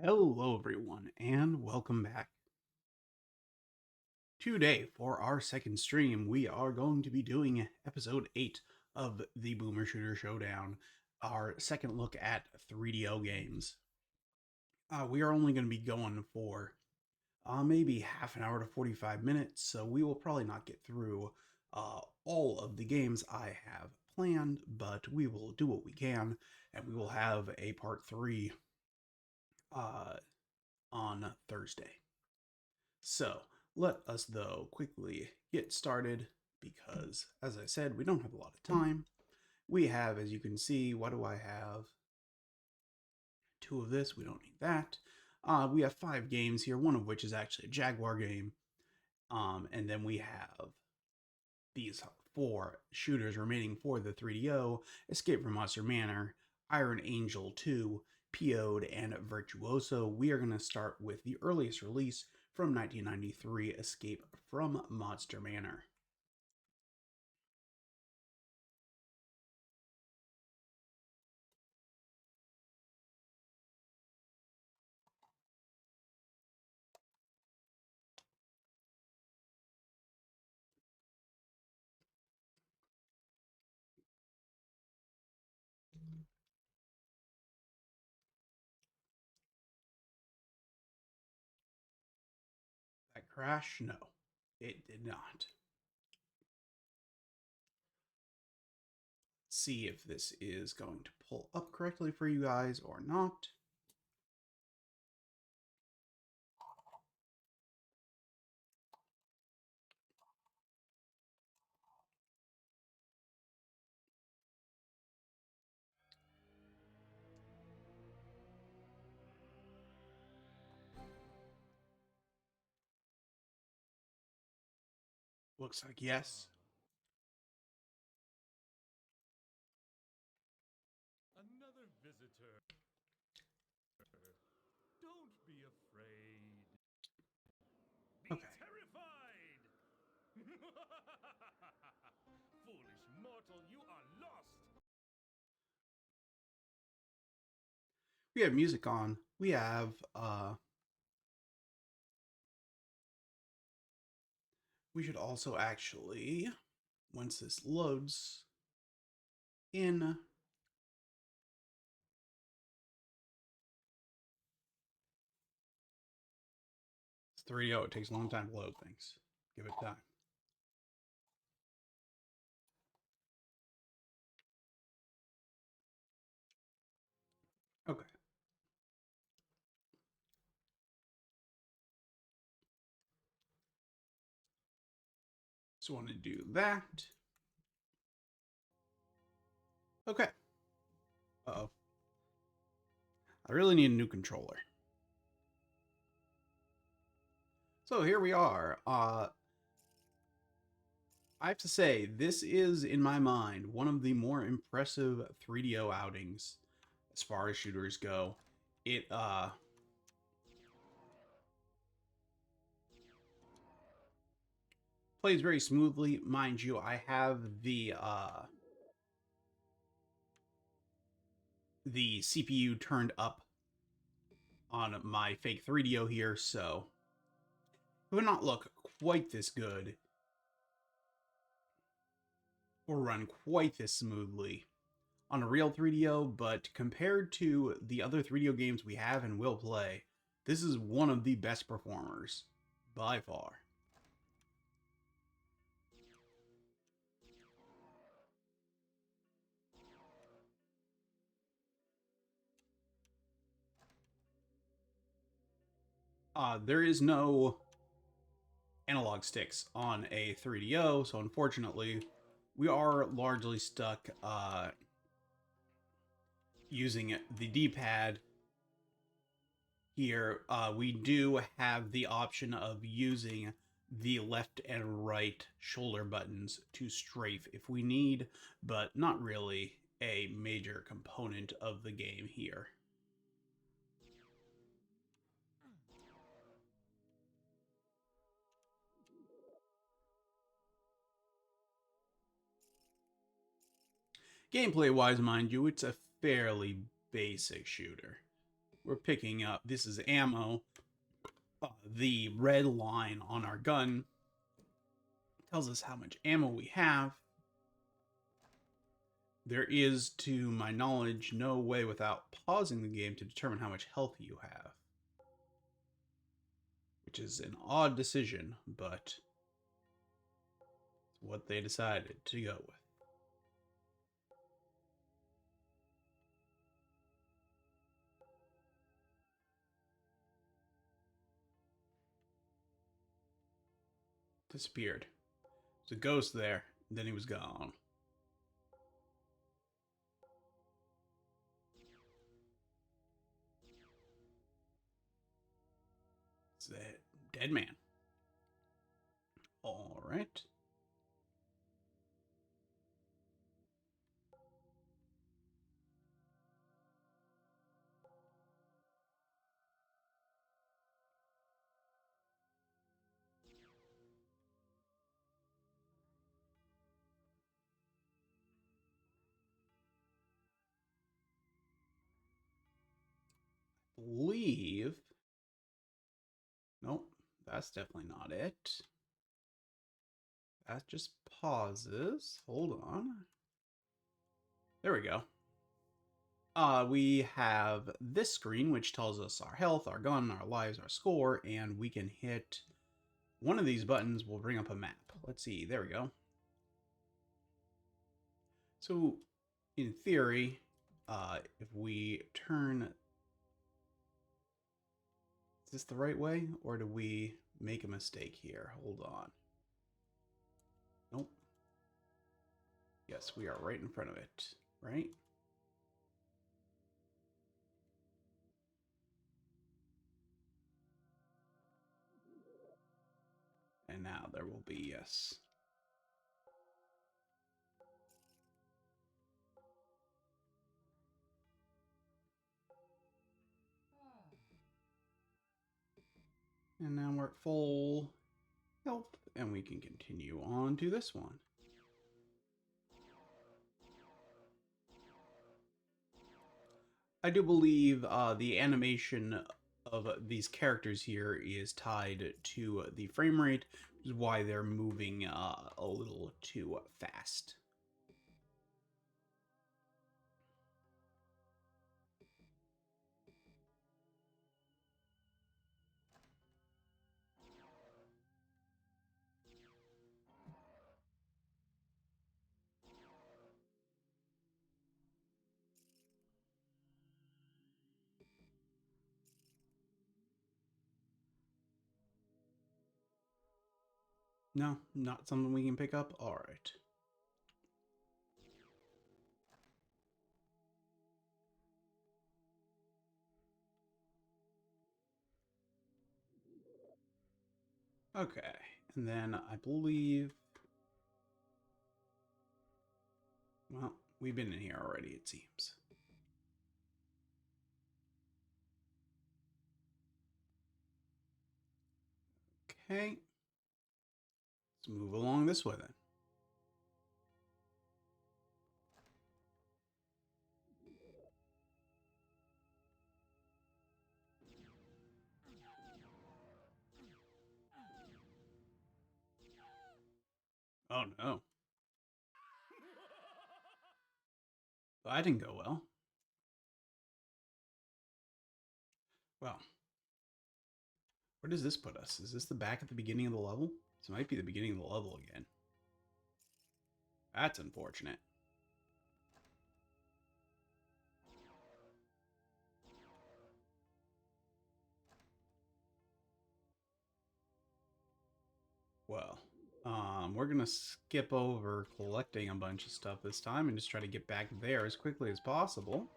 Hello, everyone, and welcome back. Today, for our second stream, we are going to be doing episode 8 of the Boomer Shooter Showdown, our second look at 3DO games. We are only going to be going for maybe half an hour to 45 minutes, so we will probably not get through all of the games I have planned, but we will do what we can, and we will have a part 3 uh, on Thursday. So let us, though, quickly get started because, as I said, we don't have a lot of time. We have, as you can see, what do I have? 2 of this, we don't need that. We have 5 games here, one of which is actually a Jaguar game. And then we have these 4 shooters remaining for the 3DO: Escape from Monster Manor, Iron Angel 2, PO'd, and Virtuoso. We are going to start with the earliest release from 1993, Escape from Monster Manor. That crash? No, it did not. See if this is going to pull up correctly for you guys or not. Looks like yes. Another visitor. Don't be afraid. Be Okay. terrified! Foolish mortal, you are lost! We have music on. We have we should also actually, once this loads in, it's 3DO. It takes a long time to load things. Give it time. Okay. So want to do that. Okay. Uh-oh. I really need a new controller. So here we are. I have to say, this is, in my mind, one of the more impressive 3DO outings as far as shooters go. It plays very smoothly, mind you. I have the CPU turned up on my fake 3DO here, so it would not look quite this good or run quite this smoothly on a real 3DO, but compared to the other 3DO games we have and will play, this is one of the best performers by far. There is no analog sticks on a 3DO, so unfortunately, we are largely stuck using the D-pad. Here, we do have the option of using the left and right shoulder buttons to strafe if we need, but not really a major component of the game here. Gameplay wise, mind you, it's a fairly basic shooter. we're picking up. This is ammo. The red line on our gun tells us how much ammo we have. There is, to my knowledge, no way without pausing the game to determine how much health you have. Which is an odd decision, but it's what they decided to go with. Disappeared. There's a ghost there, and then he was gone. It's that dead man. All right. Believe. Nope, that's definitely not it. That just pauses. Hold on. There we go. We have this screen, which tells us our health, our gun, our lives, our score, and we can hit one of these buttons will bring up a map. Let's see. There we go. So, in theory, if we turn... Is this the right way? Or do we make a mistake here? Hold on. Nope. Yes, we are right in front of it, right? And now there will be, yes. And now we're at full health, and we can continue on to this one. I do believe the animation of these characters here is tied to the frame rate, which is why they're moving a little too fast. No, not something we can pick up? Alright. Okay, and then I believe... Well, we've been in here already, it seems. Okay. Let's move along this way then. Oh no. That didn't go well. Well, where does this put us? Is this the back at the beginning of the level? This might be the beginning of the level again. That's unfortunate. Well, we're gonna skip over collecting a bunch of stuff this time and just try to get back there as quickly as possible.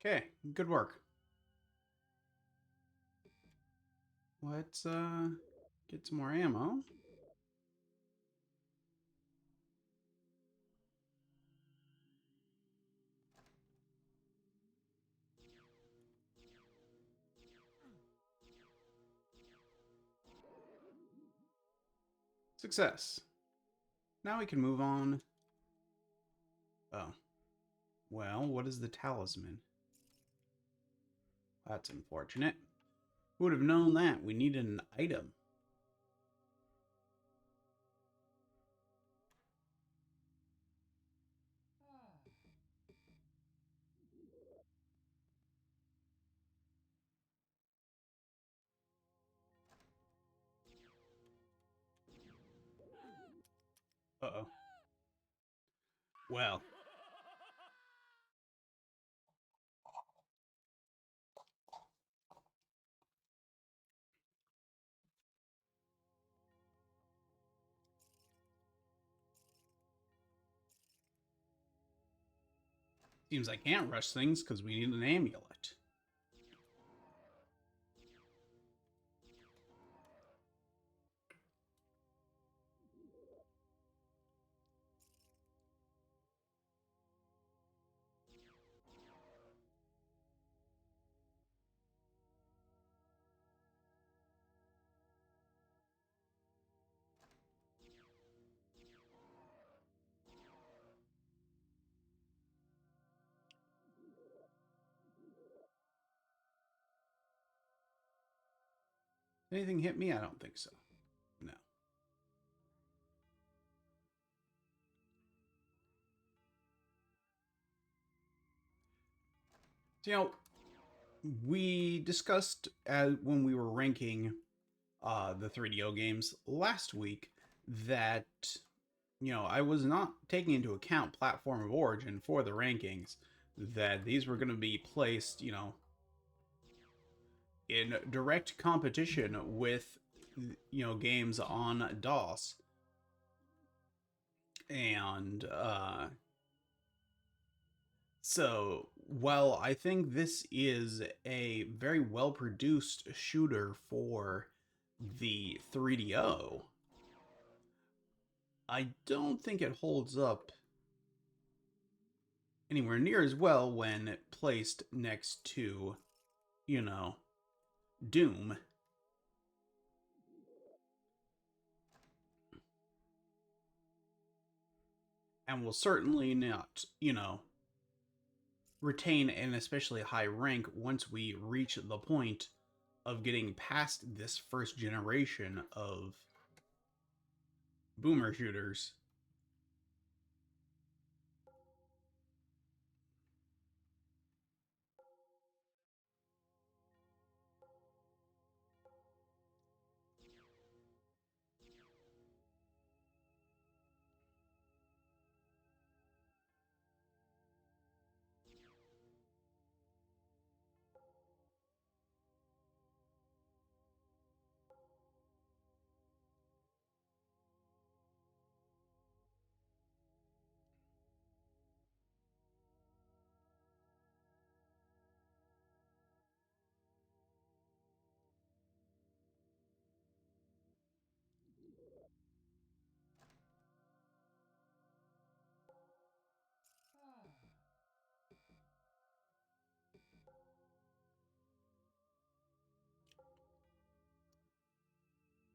Okay, good work. Let's get some more ammo. Success. Now we can move on. Oh. Well, what is the talisman? That's unfortunate. Who would have known that? We needed an item. Uh-oh. Well, seems I can't rush things because we need an amulet. Anything hit me? I don't think so. No. So, we discussed when we were ranking the 3DO games last week that I was not taking into account platform of origin for the rankings. That these were going to be placed, in direct competition with games on DOS, and so while I think this is a very well produced shooter for the 3DO, I don't think it holds up anywhere near as well when placed next to, you know, Doom. And will certainly not, retain an especially high rank once we reach the point of getting past this first generation of boomer shooters.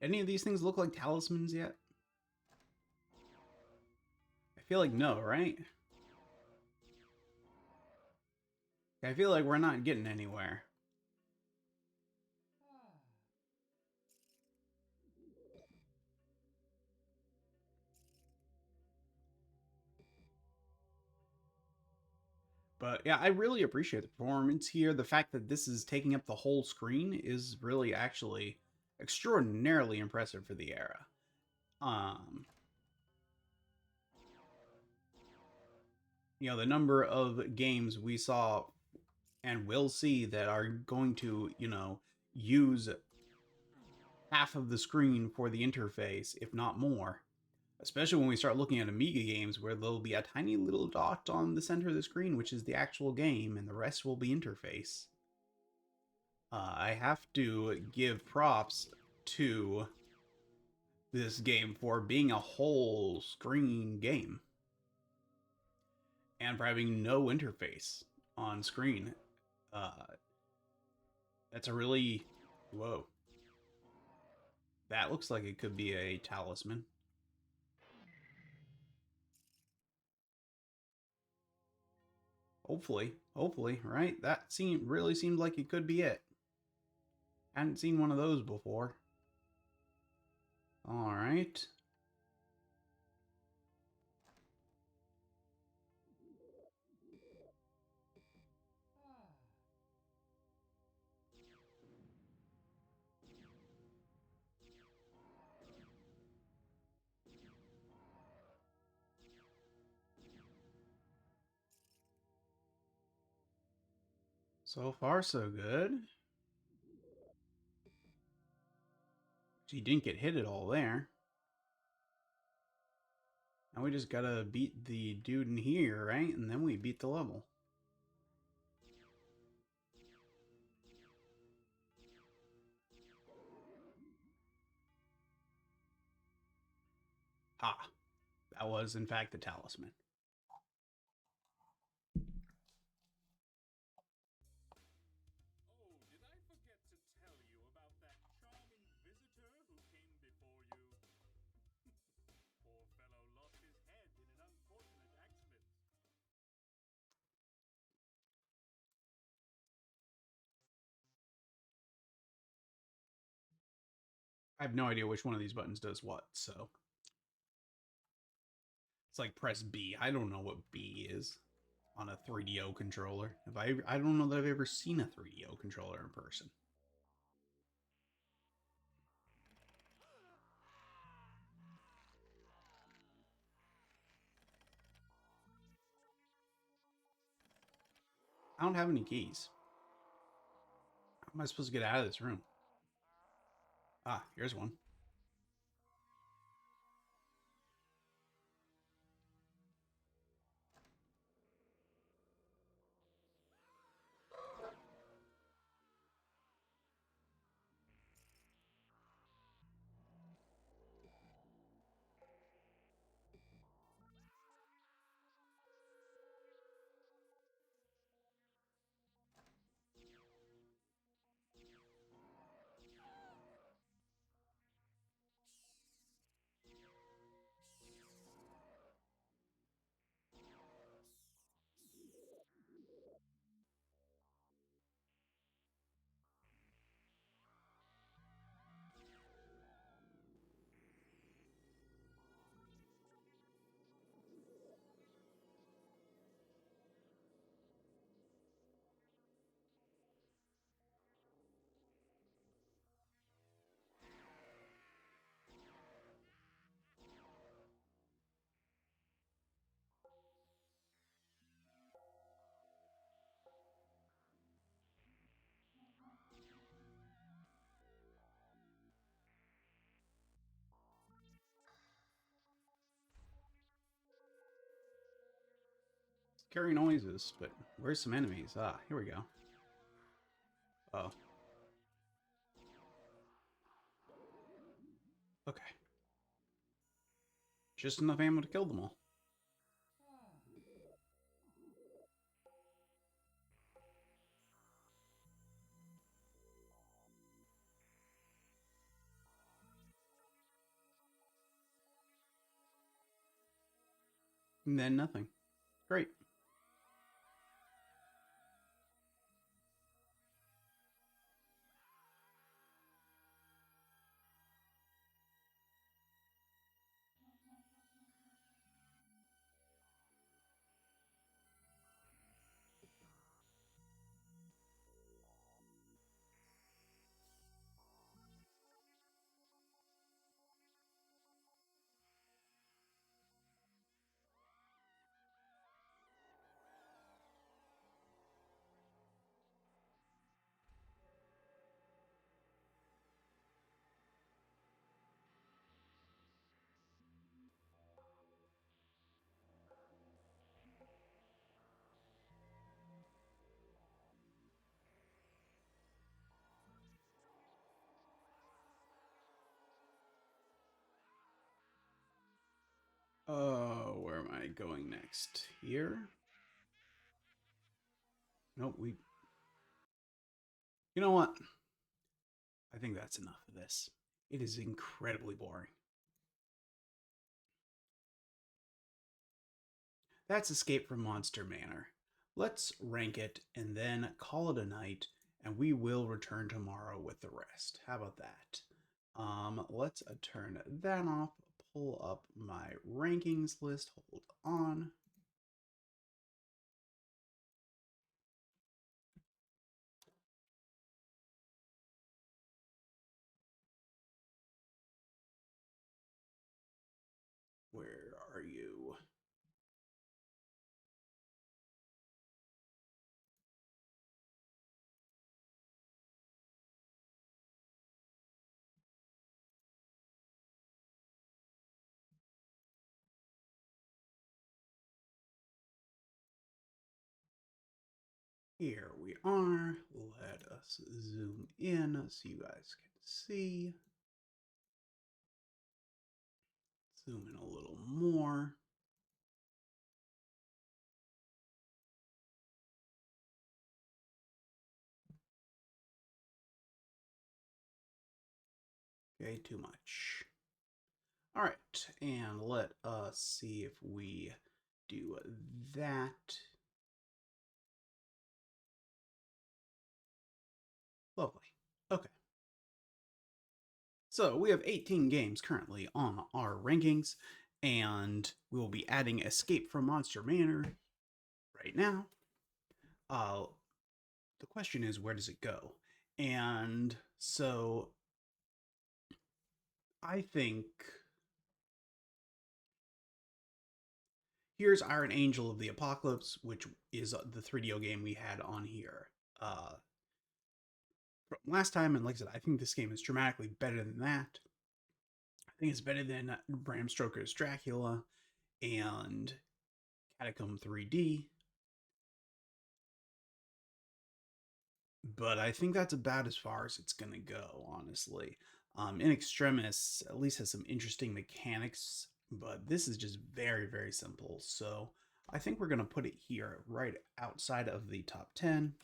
Any of these things look like talismans yet? I feel like no, right? I feel like we're not getting anywhere. But yeah, I really appreciate the performance here. The fact that this is taking up the whole screen is really actually extraordinarily impressive for the era. Um, the number of games we saw and will see that are going to, use half of the screen for the interface, if not more, Especially when we start looking at Amiga games where there'll be a tiny little dot on the center of the screen, which is the actual game, and the rest will be interface. I have to give props to this game for being a whole screen game and for having no interface on screen. Uh, that's a really. Whoa. That looks like it could be a talisman. Hopefully, right? That really seemed like it could be it. Hadn't seen one of those before. All right. So far, so good. She didn't get hit at all there. Now we just gotta beat the dude in here, right? And then we beat the level. Ah, that was in fact the talisman. Oh, did I forget to tell you about that charming visitor who came before you? Poor fellow lost his head in an unfortunate accident. I have no idea which one of these buttons does what, so it's like press B. I don't know what B is on a 3DO controller. I don't know that I've ever seen a 3DO controller in person. I don't have any keys. How am I supposed to get out of this room? Ah, here's one. Scary noises, but where's some enemies? Ah, here we go. Oh. Okay. Just enough ammo to kill them all. And then nothing. Great. Where am I going next? Here? Nope, we. You know what? I think that's enough of this. It is incredibly boring. That's Escape from Monster Manor. Let's rank it and then call it a night, and we will return tomorrow with the rest. How about that? Let's turn that off, pull up my rankings list. Hold on. Where are you? Here we are. Let us zoom in so you guys can see. Zoom in a little more. Okay, too much. All right, and let us see if we do that. Lovely. Okay. So we have 18 games currently on our rankings, and we will be adding Escape from Monster Manor right now. Uh, the question is, where does it go? And so I think here's Iron Angel of the Apocalypse, which is the 3DO game we had on here from last time. And like I said, I think this game is dramatically better than that. I think it's better than Bram Stoker's Dracula and Catacomb 3D. But I think that's about as far as it's going to go, honestly. In Extremis at least has some interesting mechanics, but this is just very, very simple. So I think we're going to put it here, right outside of the top 10.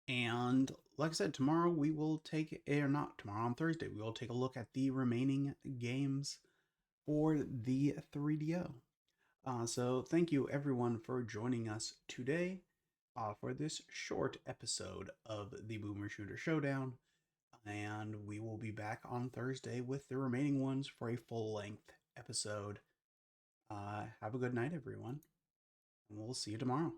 And like I said, tomorrow we will take, or not tomorrow, on Thursday, we will take a look at the remaining games for the 3DO. So thank you everyone for joining us today for this short episode of the Boomer Shooter Showdown. And we will be back on Thursday with the remaining ones for a full length episode. Have a good night, everyone, and we'll see you tomorrow.